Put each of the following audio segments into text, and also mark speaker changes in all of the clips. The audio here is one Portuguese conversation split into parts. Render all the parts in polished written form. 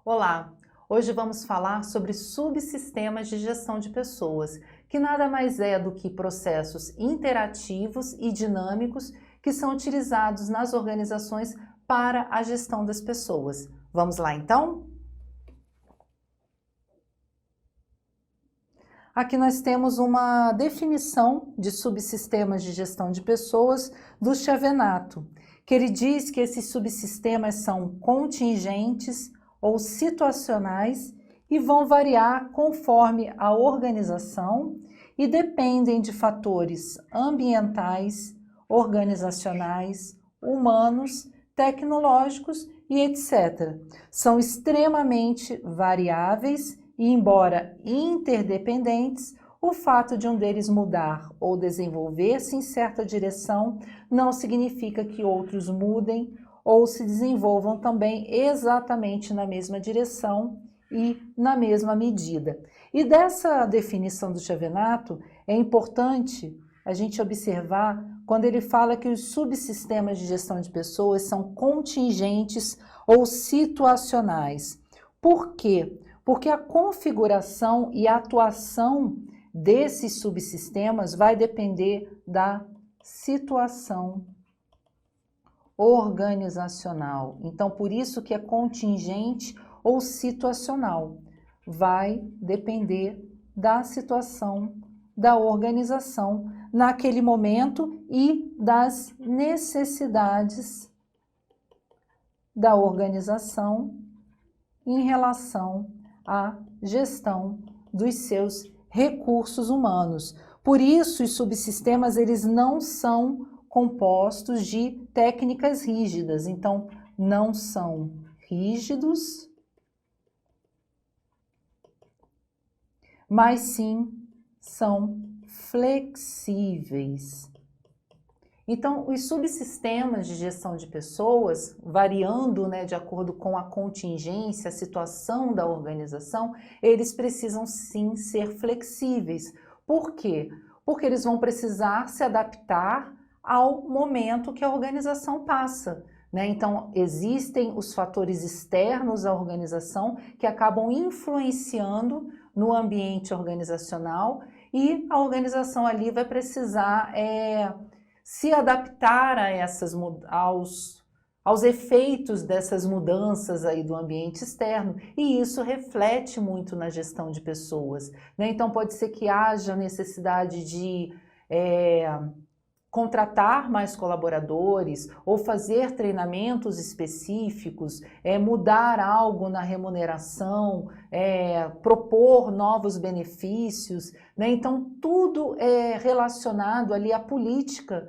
Speaker 1: Olá! Hoje vamos falar sobre subsistemas de gestão de pessoas, que nada mais é do que processos interativos e dinâmicos que são utilizados nas organizações para a gestão das pessoas. Vamos lá então? Aqui nós temos uma definição de subsistemas de gestão de pessoas do Chiavenato, que ele diz que esses subsistemas são contingentes ou situacionais e vão variar conforme a organização e dependem de fatores ambientais, organizacionais, humanos, tecnológicos e etc. São extremamente variáveis e, embora interdependentes, o fato de um deles mudar ou desenvolver-se em certa direção não significa que outros mudem ou se desenvolvam também exatamente na mesma direção e na mesma medida. E dessa definição do Chiavenato, é importante a gente observar quando ele fala que os subsistemas de gestão de pessoas são contingentes ou situacionais. Por quê? Porque a configuração e a atuação desses subsistemas vai depender da situação organizacional. Então, por isso que é contingente ou situacional. Vai depender da situação da organização naquele momento e das necessidades da organização em relação à gestão dos seus recursos humanos. Por isso, os subsistemas eles não são compostos de técnicas rígidas, então não são rígidos, mas sim são flexíveis. Então, os subsistemas de gestão de pessoas, variando, de acordo com a contingência, a situação da organização, eles precisam sim ser flexíveis. Por quê? Porque eles vão precisar se adaptar ao momento que a organização passa. Então, existem os fatores externos à organização que acabam influenciando no ambiente organizacional e a organização ali vai precisar se adaptar a aos efeitos dessas mudanças aí do ambiente externo, e isso reflete muito na gestão de pessoas. Então, pode ser que haja necessidade de contratar mais colaboradores ou fazer treinamentos específicos, mudar algo na remuneração, propor novos benefícios, Então, tudo é relacionado ali à política,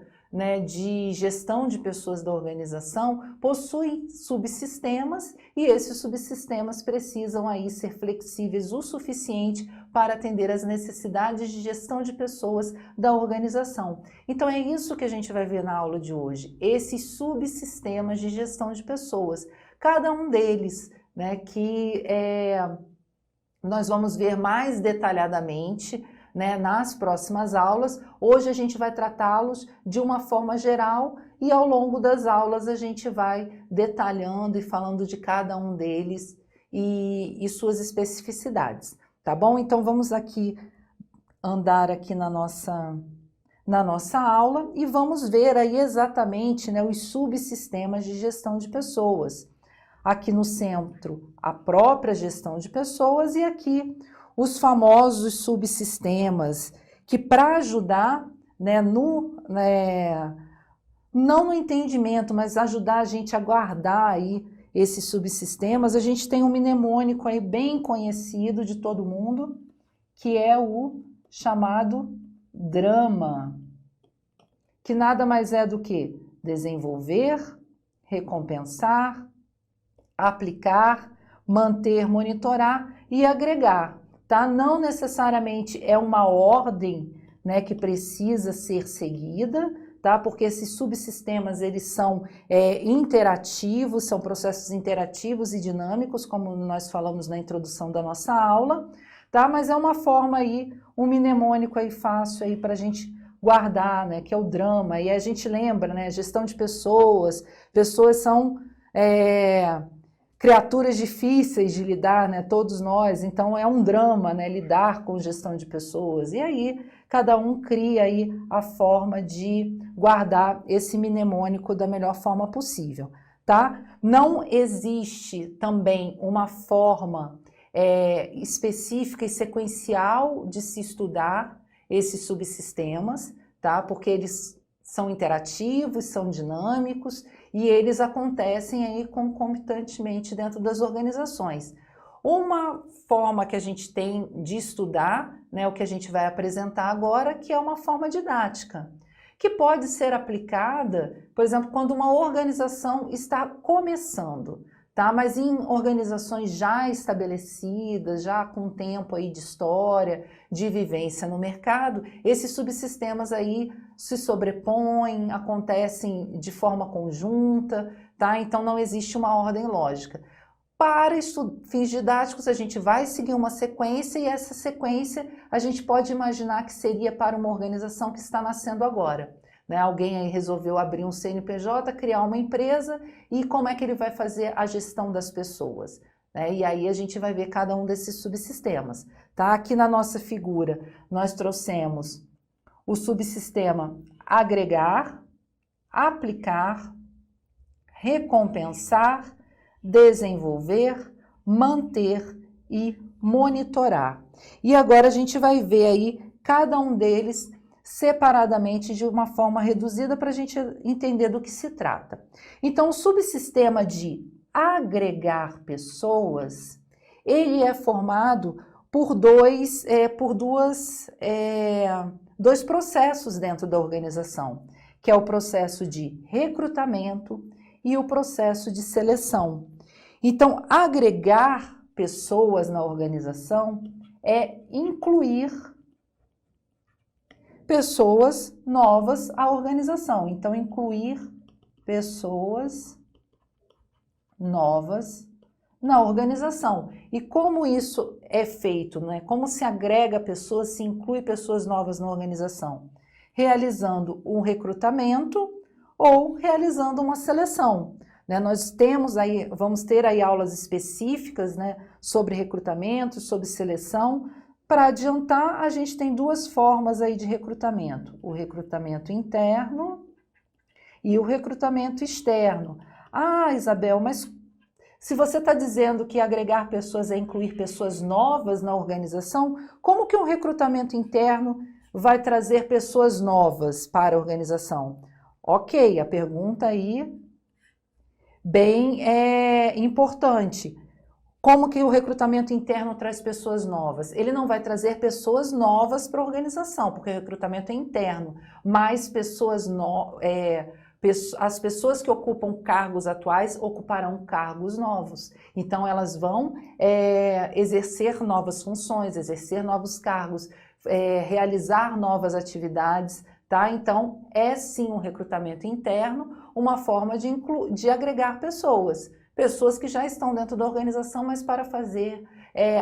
Speaker 1: de gestão de pessoas da organização, possui subsistemas e esses subsistemas precisam aí ser flexíveis o suficiente para atender às necessidades de gestão de pessoas da organização. Então é isso que a gente vai ver na aula de hoje, esses subsistemas de gestão de pessoas, cada um deles, que nós vamos ver mais detalhadamente nas próximas aulas. Hoje a gente vai tratá-los de uma forma geral e ao longo das aulas a gente vai detalhando e falando de cada um deles e suas especificidades, tá bom? Então vamos aqui andar aqui na nossa aula e vamos ver aí exatamente os subsistemas de gestão de pessoas. Aqui no centro, a própria gestão de pessoas e aqui os famosos subsistemas, que para ajudar, não no entendimento, mas ajudar a gente a guardar aí esses subsistemas, a gente tem um mnemônico aí bem conhecido de todo mundo, que é o chamado DRAMA, que nada mais é do que desenvolver, recompensar, aplicar, manter, monitorar e agregar. Não necessariamente é uma ordem que precisa ser seguida, porque esses subsistemas eles são interativos, são processos interativos e dinâmicos, como nós falamos na introdução da nossa aula, tá? Mas é uma forma aí, um mnemônico aí fácil aí para a gente guardar, né? Que é o drama. E a gente lembra, né? Gestão de pessoas, pessoas são criaturas difíceis de lidar, né? Todos nós. Então é um drama, né? Lidar com gestão de pessoas. E aí cada um cria aí a forma de guardar esse mnemônico da melhor forma possível, tá? Não existe também uma forma específica e sequencial de se estudar esses subsistemas, tá? Porque eles são interativos, são dinâmicos e eles acontecem aí concomitantemente dentro das organizações. Uma forma que a gente tem de estudar, né, o que a gente vai apresentar agora, que é uma forma didática, que pode ser aplicada, por exemplo, quando uma organização está começando, tá? Mas em organizações já estabelecidas, já com tempo aí de história, de vivência no mercado, esses subsistemas aí se sobrepõem, acontecem de forma conjunta, tá? Então não existe uma ordem lógica. Para fins didáticos, a gente vai seguir uma sequência e essa sequência a gente pode imaginar que seria para uma organização que está nascendo agora, né? Alguém aí resolveu abrir um CNPJ, criar uma empresa e como é que ele vai fazer a gestão das pessoas, né? E aí a gente vai ver cada um desses subsistemas, tá? Aqui na nossa figura nós trouxemos o subsistema agregar, aplicar, recompensar, desenvolver, manter e monitorar. E agora a gente vai ver aí cada um deles separadamente de uma forma reduzida para a gente entender do que se trata. Então, o subsistema de agregar pessoas, ele é formado por dois processos dentro da organização, que é o processo de recrutamento e o processo de seleção. Então, agregar pessoas na organização é incluir pessoas novas à organização. Então, incluir pessoas novas na organização. E como isso é feito, né? Como se agrega pessoas, se inclui pessoas novas na organização? Realizando um recrutamento ou realizando uma seleção, né? Nós temos aí, vamos ter aí aulas específicas, né, sobre recrutamento, sobre seleção. Para adiantar, a gente tem duas formas aí de recrutamento: o recrutamento interno e o recrutamento externo. Ah, Isabel, mas se você está dizendo que agregar pessoas é incluir pessoas novas na organização, como que um recrutamento interno vai trazer pessoas novas para a organização? Ok, a pergunta aí bem importante. Como que o recrutamento interno traz pessoas novas? Ele não vai trazer pessoas novas para a organização, porque o recrutamento é interno, mas as pessoas que ocupam cargos atuais ocuparão cargos novos. Então, elas vão exercer novas funções, exercer novos cargos, realizar novas atividades, tá? Então, é sim um recrutamento interno, uma forma de agregar pessoas que já estão dentro da organização, mas para fazer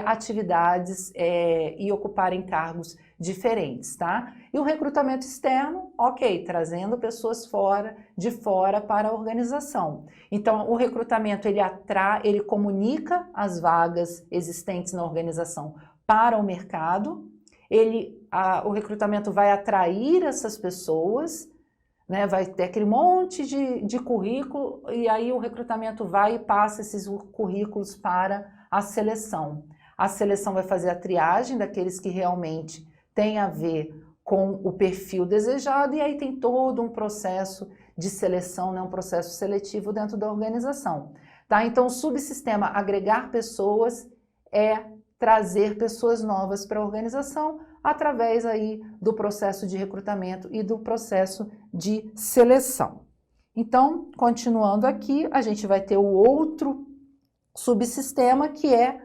Speaker 1: atividades e ocuparem cargos diferentes, tá? E o recrutamento externo, ok, trazendo pessoas de fora para a organização. Então, o recrutamento, ele comunica as vagas existentes na organização para o mercado, o recrutamento vai atrair essas pessoas, né, vai ter aquele monte de currículo e aí o recrutamento vai e passa esses currículos para a seleção. A seleção vai fazer a triagem daqueles que realmente têm a ver com o perfil desejado e aí tem todo um processo de seleção, né, um processo seletivo dentro da organização. Tá? Então, o subsistema agregar pessoas é trazer pessoas novas para a organização através aí do processo de recrutamento e do processo de seleção. Então, continuando aqui, a gente vai ter o outro subsistema que é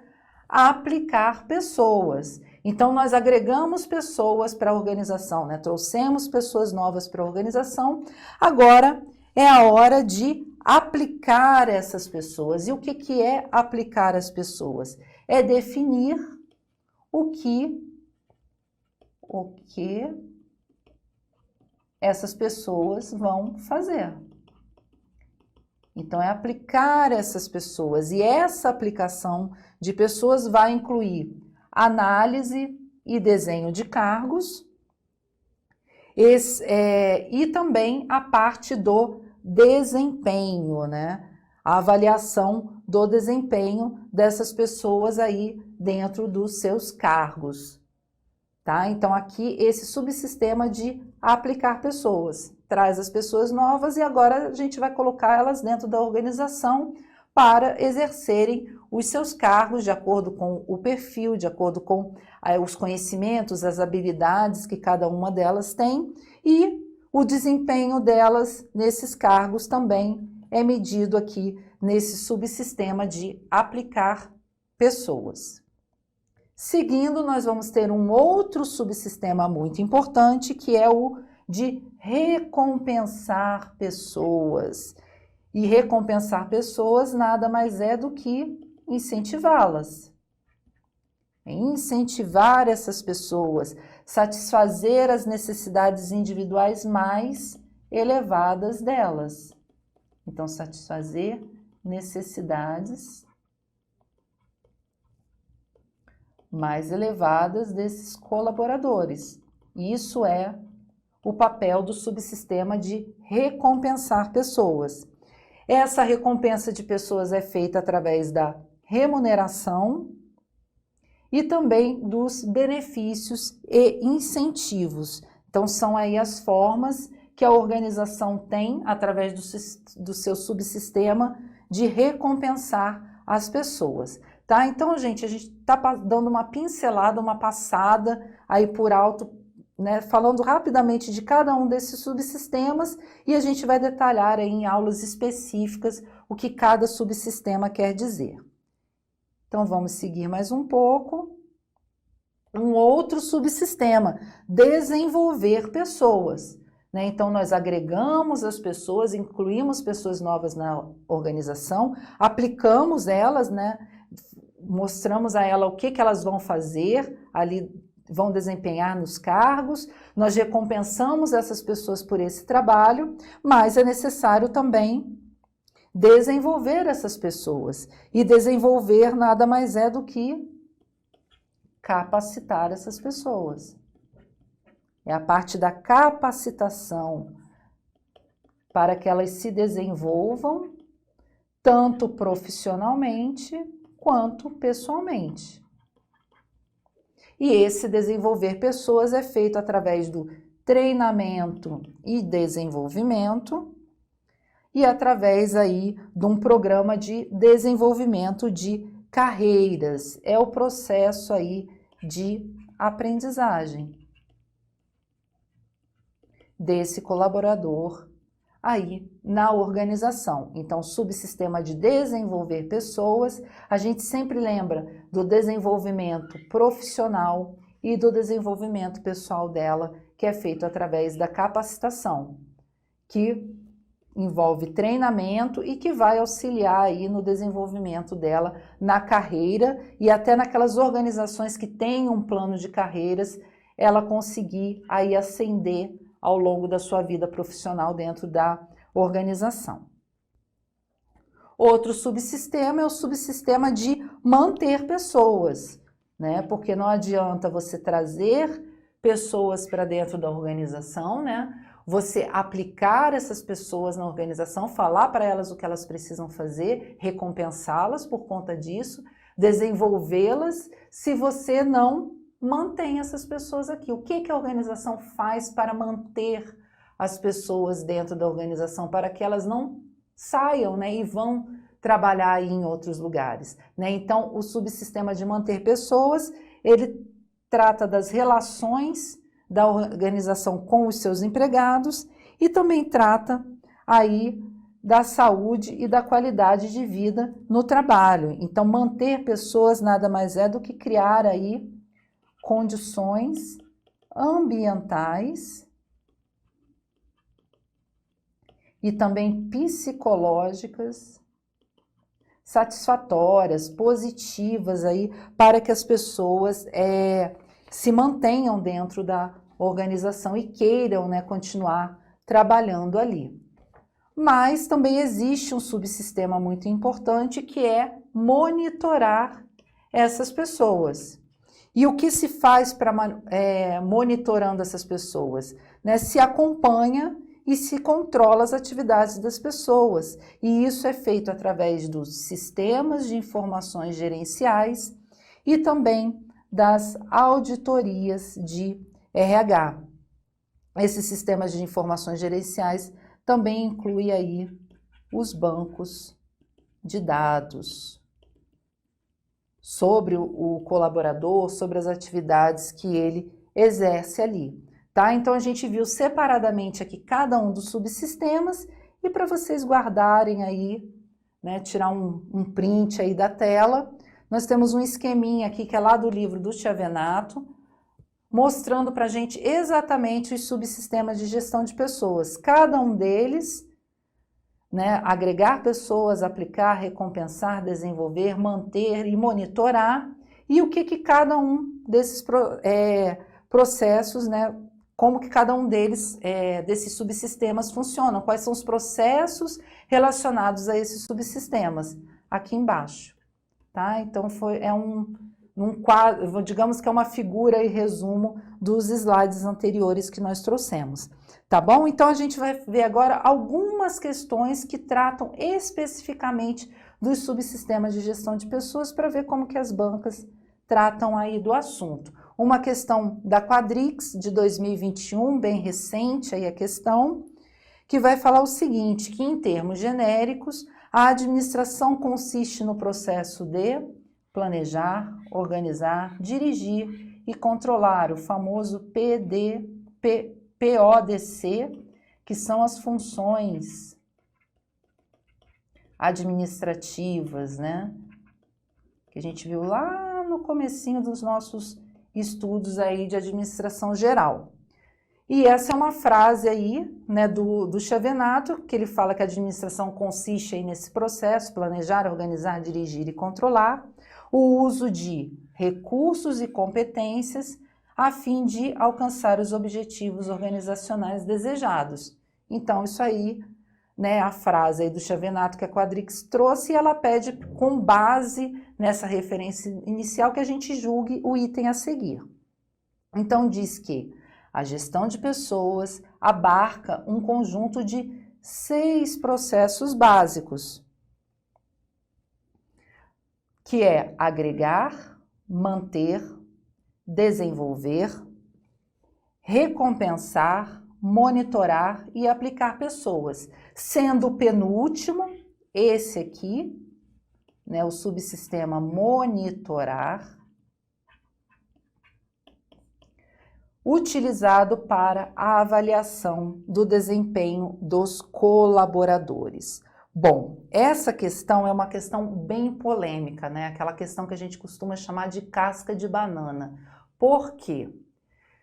Speaker 1: aplicar pessoas. Então, nós agregamos pessoas para a organização, né? Trouxemos pessoas novas para a organização, agora é a hora de aplicar essas pessoas. E o que é aplicar as pessoas? É definir o que essas pessoas vão fazer. Então, é aplicar essas pessoas. E essa aplicação de pessoas vai incluir análise e desenho de cargos, e também a parte do desempenho, né? A avaliação do desempenho dessas pessoas aí dentro dos seus cargos, tá? Então, aqui, esse subsistema de aplicar pessoas. Traz as pessoas novas e agora a gente vai colocar elas dentro da organização para exercerem os seus cargos de acordo com o perfil, de acordo com os conhecimentos, as habilidades que cada uma delas tem, e o desempenho delas nesses cargos também é medido aqui nesse subsistema de aplicar pessoas. Seguindo, nós vamos ter um outro subsistema muito importante, que é o de recompensar pessoas. E recompensar pessoas nada mais é do que incentivá-las. Incentivar essas pessoas, satisfazer as necessidades individuais mais elevadas delas. Então, satisfazer necessidades mais elevadas desses colaboradores. Isso é o papel do subsistema de recompensar pessoas. Essa recompensa de pessoas é feita através da remuneração e também dos benefícios e incentivos. Então, são aí as formas que a organização tem, através do seu subsistema, de recompensar as pessoas. Tá? Então, gente, a gente está dando uma pincelada, uma passada aí por alto, né, falando rapidamente de cada um desses subsistemas, e a gente vai detalhar aí em aulas específicas o que cada subsistema quer dizer. Então, vamos seguir mais um pouco. Um outro subsistema, desenvolver pessoas, né? Então, nós agregamos as pessoas, incluímos pessoas novas na organização, aplicamos elas, né? Mostramos a ela o que elas vão fazer ali, vão desempenhar nos cargos, nós recompensamos essas pessoas por esse trabalho, mas é necessário também desenvolver essas pessoas. E desenvolver nada mais é do que capacitar essas pessoas. É a parte da capacitação para que elas se desenvolvam tanto profissionalmente quanto pessoalmente. E esse desenvolver pessoas é feito através do treinamento e desenvolvimento e através aí de um programa de desenvolvimento de carreiras. É o processo aí de aprendizagem desse colaborador aí na organização. Então, subsistema de desenvolver pessoas, a gente sempre lembra do desenvolvimento profissional e do desenvolvimento pessoal dela, que é feito através da capacitação, que envolve treinamento e que vai auxiliar aí no desenvolvimento dela na carreira e até naquelas organizações que têm um plano de carreiras, ela conseguir aí ascender ao longo da sua vida profissional dentro da organização. Outro subsistema é o subsistema de manter pessoas, né? Porque não adianta você trazer pessoas para dentro da organização, né? Você aplicar essas pessoas na organização, falar para elas o que elas precisam fazer, recompensá-las por conta disso, desenvolvê-las, se você não mantém essas pessoas aqui. O que a organização faz para manter as pessoas dentro da organização, para que elas não saiam, né, e vão trabalhar aí em outros lugares, né? Então, o subsistema de manter pessoas, ele trata das relações da organização com os seus empregados e também trata aí da saúde e da qualidade de vida no trabalho. Então, manter pessoas nada mais é do que criar aí condições ambientais e também psicológicas satisfatórias, positivas aí para que as pessoas se mantenham dentro da organização e queiram, né, continuar trabalhando ali. Mas também existe um subsistema muito importante que é monitorar essas pessoas. E o que se faz para monitorando essas pessoas? Né? Se acompanha e se controla as atividades das pessoas. E isso é feito através dos sistemas de informações gerenciais e também das auditorias de RH. Esses sistemas de informações gerenciais também incluem aí os bancos de dados sobre o colaborador, sobre as atividades que ele exerce ali, tá? Então a gente viu separadamente aqui cada um dos subsistemas e para vocês guardarem aí, né, tirar um print aí da tela, nós temos um esqueminha aqui que é lá do livro do Chiavenato, mostrando para a gente exatamente os subsistemas de gestão de pessoas, cada um deles, né, agregar pessoas, aplicar, recompensar, desenvolver, manter e monitorar, e o que cada um desses processos, né, como que cada um deles, desses subsistemas funcionam, quais são os processos relacionados a esses subsistemas, aqui embaixo, tá? Então um quadro, digamos que é uma figura e resumo dos slides anteriores que nós trouxemos, tá bom? Então a gente vai ver agora algumas questões que tratam especificamente dos subsistemas de gestão de pessoas para ver como que as bancas tratam aí do assunto. Uma questão da Quadrix de 2021, bem recente aí a questão, que vai falar o seguinte, que em termos genéricos, a administração consiste no processo de planejar, organizar, dirigir e controlar, o famoso PODC, que são as funções administrativas, né? Que a gente viu lá no comecinho dos nossos estudos aí de administração geral. E essa é uma frase aí, né, do Chiavenato, que ele fala que a administração consiste aí nesse processo, planejar, organizar, dirigir e controlar, o uso de recursos e competências a fim de alcançar os objetivos organizacionais desejados. Então, isso aí, né, a frase aí do Chiavenato que a Quadrix trouxe, e ela pede, com base nessa referência inicial, que a gente julgue o item a seguir. Então, diz que a gestão de pessoas abarca um conjunto de 6 processos básicos, que é agregar, manter, desenvolver, recompensar, monitorar e aplicar pessoas, sendo o penúltimo, esse aqui, né, o subsistema monitorar, utilizado para a avaliação do desempenho dos colaboradores. Bom, essa questão é uma questão bem polêmica, né? Aquela questão que a gente costuma chamar de casca de banana. Por quê?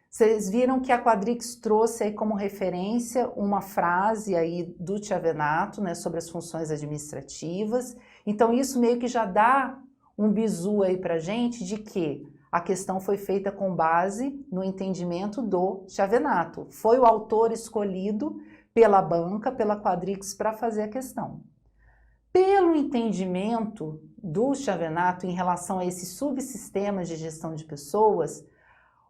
Speaker 1: Vocês viram que a Quadrix trouxe aí como referência uma frase aí do Chiavenato, né, sobre as funções administrativas. Então isso meio que já dá um bizu aí pra gente de que a questão foi feita com base no entendimento do Chiavenato. Foi o autor escolhido pela banca, pela Quadrix, para fazer a questão. Pelo entendimento do Chiavenato em relação a esses subsistemas de gestão de pessoas,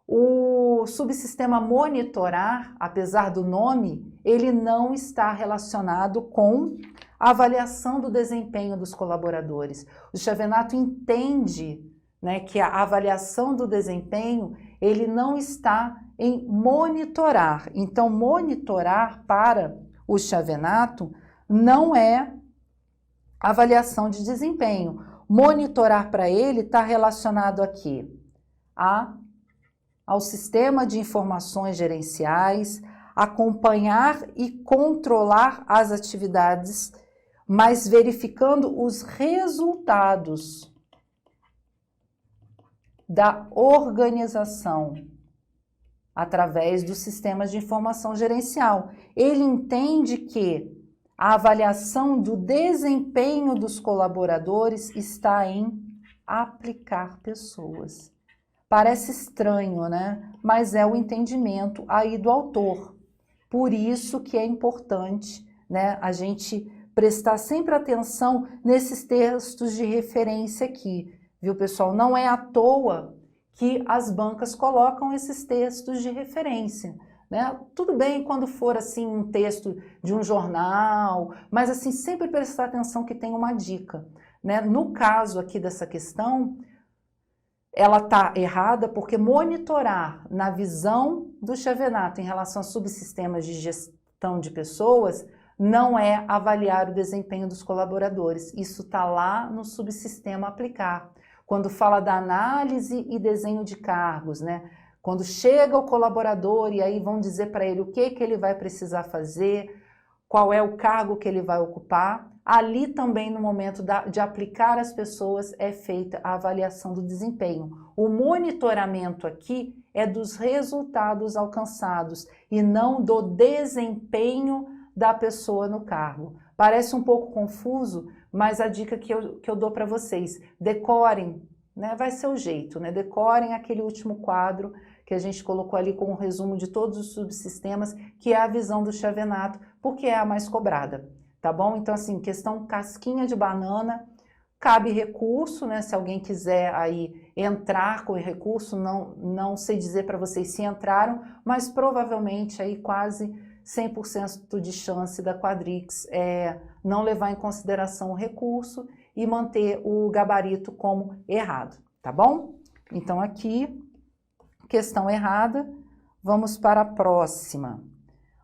Speaker 1: o subsistema monitorar, apesar do nome, ele não está relacionado com a avaliação do desempenho dos colaboradores. O Chiavenato entende, né, que a avaliação do desempenho, ele não está em monitorar. Então, monitorar para o Chiavenato não é avaliação de desempenho. Monitorar para ele está relacionado aqui ao sistema de informações gerenciais, acompanhar e controlar as atividades, mas verificando os resultados da organização através dos sistemas de informação gerencial. Ele entende que A avaliação do desempenho dos colaboradores está em aplicar pessoas. Parece estranho, né? Mas é o entendimento aí do autor. Por isso que é importante, né, a gente prestar sempre atenção nesses textos de referência aqui, viu, pessoal? Não é à toa que as bancas colocam esses textos de referência, né? Tudo bem quando for assim um texto de um jornal, mas assim sempre prestar atenção que tem uma dica, né? No caso aqui dessa questão, ela está errada porque monitorar na visão do Chavenato em relação a subsistemas de gestão de pessoas não é avaliar o desempenho dos colaboradores. Isso está lá no subsistema aplicar. Quando fala da análise e desenho de cargos, né? Quando chega o colaborador e aí vão dizer para ele o que ele vai precisar fazer, qual é o cargo que ele vai ocupar, ali também no momento de aplicar as pessoas é feita a avaliação do desempenho. O monitoramento aqui é dos resultados alcançados e não do desempenho da pessoa no cargo. Parece um pouco confuso, mas a dica que eu dou para vocês, decorem, né? Vai ser o jeito, né? Decorem aquele último quadro que a gente colocou ali com um resumo de todos os subsistemas, que é a visão do Chavenato, porque é a mais cobrada, tá bom? Então, assim, questão casquinha de banana, cabe recurso, né? Se alguém quiser aí entrar com o recurso, não sei dizer para vocês se entraram, mas provavelmente aí quase 100% de chance da Quadrix não levar em consideração o recurso e manter o gabarito como errado, tá bom? Então aqui, questão errada, vamos para a próxima.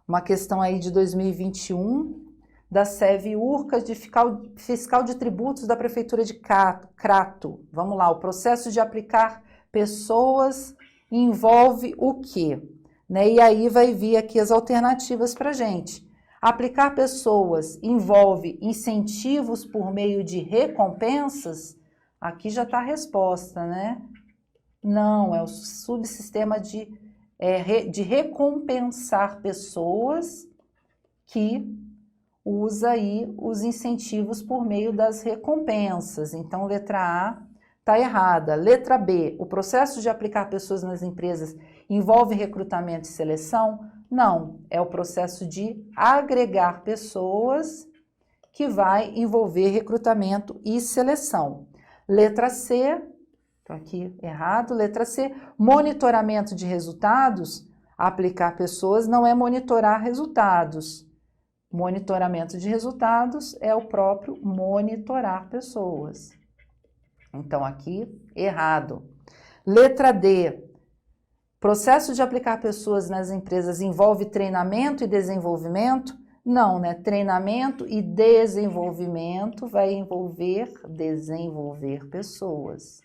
Speaker 1: Uma questão aí de 2021, da SEV-URCA, de fiscal de tributos da Prefeitura de Crato. Vamos lá, o processo de aplicar pessoas envolve o quê? Né? E aí vai vir aqui as alternativas para a gente. Aplicar pessoas envolve incentivos por meio de recompensas? Aqui já está a resposta, né? Não, é o subsistema de recompensar pessoas que usa aí os incentivos por meio das recompensas. Então, letra A está errada. Letra B, o processo de aplicar pessoas nas empresas envolve recrutamento e seleção? Não, é o processo de agregar pessoas que vai envolver recrutamento e seleção. Letra C, estou aqui errado, letra C, monitoramento de resultados, aplicar pessoas não é monitorar resultados. Monitoramento de resultados é o próprio monitorar pessoas. Então, aqui, errado. Letra D, processo de aplicar pessoas nas empresas envolve treinamento e desenvolvimento? Não, né? Treinamento e desenvolvimento vai envolver desenvolver pessoas.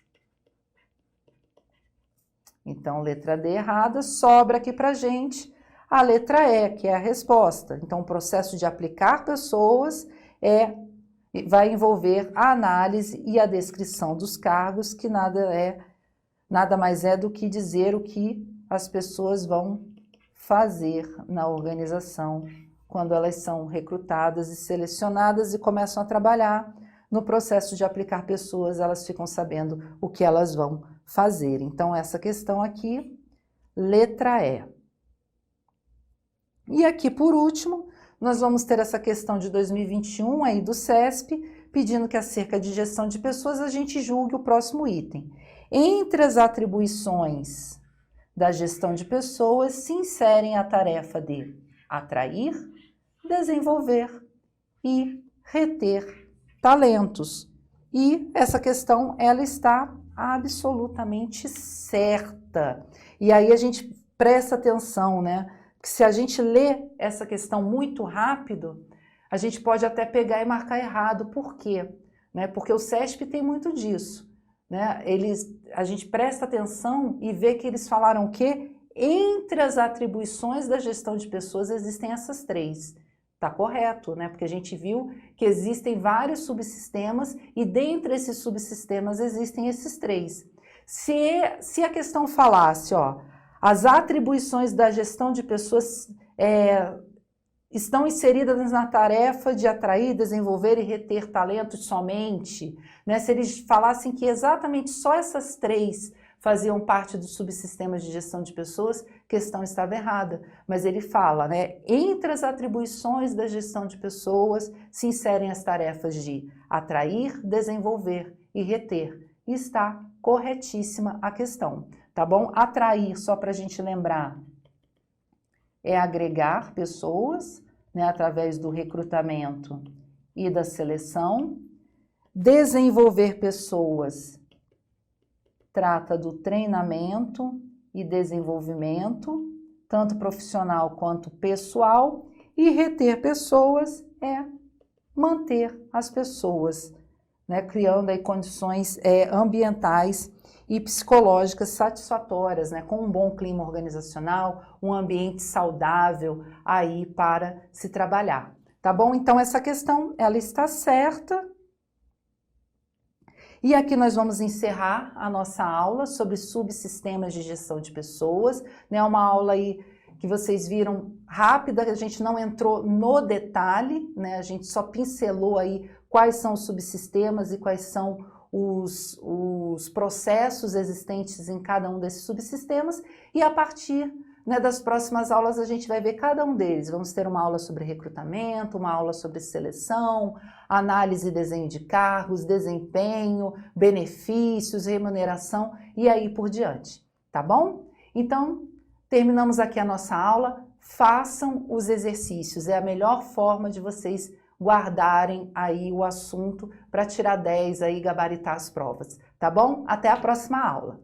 Speaker 1: Então, letra D errada, sobra aqui pra gente a letra E, que é a resposta. Então, o processo de aplicar pessoas vai envolver a análise e a descrição dos cargos, que nada mais é do que dizer o que as pessoas vão fazer na organização quando elas são recrutadas e selecionadas e começam a trabalhar. No processo de aplicar pessoas, elas ficam sabendo o que elas vão fazer. Então, essa questão aqui, letra E. E aqui, por último, nós vamos ter essa questão de 2021 aí do CESP, pedindo que acerca de gestão de pessoas a gente julgue o próximo item. Entre as atribuições da gestão de pessoas se inserem a tarefa de atrair, desenvolver e reter talentos. E essa questão, ela está absolutamente certa. E aí a gente presta atenção, né? Que se a gente lê essa questão muito rápido, a gente pode até pegar e marcar errado. Por quê? Né? Porque o CESP tem muito disso. Né? A gente presta atenção e vê que eles falaram que entre as atribuições da gestão de pessoas existem essas três. Está correto, né? Porque a gente viu que existem vários subsistemas e dentre esses subsistemas existem esses três. Se a questão falasse, ó, as atribuições da gestão de pessoas estão inseridas na tarefa de atrair, desenvolver e reter talentos somente, né? Se eles falassem que exatamente só essas 3 faziam parte dos subsistemas de gestão de pessoas, a questão estava errada. Mas ele fala, né? Entre as atribuições da gestão de pessoas se inserem as tarefas de atrair, desenvolver e reter. E está corretíssima a questão, tá bom? Atrair, só para a gente lembrar, é agregar pessoas, né, através do recrutamento e da seleção. Desenvolver pessoas trata do treinamento e desenvolvimento, tanto profissional quanto pessoal. E reter pessoas é manter as pessoas, né, criando aí condições ambientais e psicológicas satisfatórias, né, com um bom clima organizacional, um ambiente saudável aí para se trabalhar, tá bom? Então essa questão, ela está certa. E aqui nós vamos encerrar a nossa aula sobre subsistemas de gestão de pessoas, né, uma aula aí que vocês viram rápida, a gente não entrou no detalhe, né, a gente só pincelou aí quais são os subsistemas e quais são os processos existentes em cada um desses subsistemas, e a partir, né, das próximas aulas a gente vai ver cada um deles. Vamos ter uma aula sobre recrutamento, uma aula sobre seleção, análise e desenho de cargos, desempenho, benefícios, remuneração e aí por diante, tá bom? Então, terminamos aqui a nossa aula. Façam os exercícios, é a melhor forma de vocês guardarem aí o assunto para tirar 10 aí e gabaritar as provas, tá bom? Até a próxima aula.